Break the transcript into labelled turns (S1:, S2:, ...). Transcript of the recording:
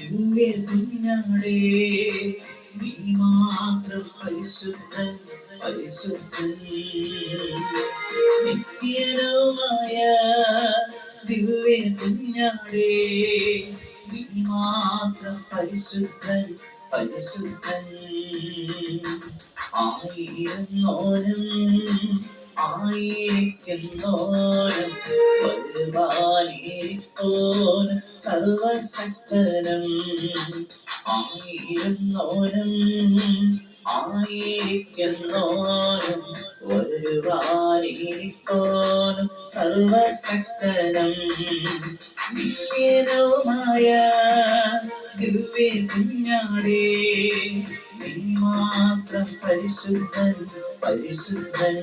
S1: ദിവ്യ കുഞ്ഞാടേ നീ മാത്രം പരിശുദ്ധൻ പരിശുദ്ധൻ നിത്യനുമായ ദിവ്യ കുഞ്ഞാടേ നീ മാത്രം പരിശുദ്ധൻ പരിശുദ്ധൻ ആയിരന്നോരം ആയിരിക്കുന്നോരം വരുവാനിരിപ്പോനും സർവശക്തനും ആയിരന്നോരം ആയിരിക്കുന്നോനും വരുവാനിരിപ്പോനും സർവശക്തനും നിത്യനുമായ ദിവ്യ കുഞ്ഞാടേ നീ മാത്രം പരിശുദ്ധൻ പരിശുദ്ധൻ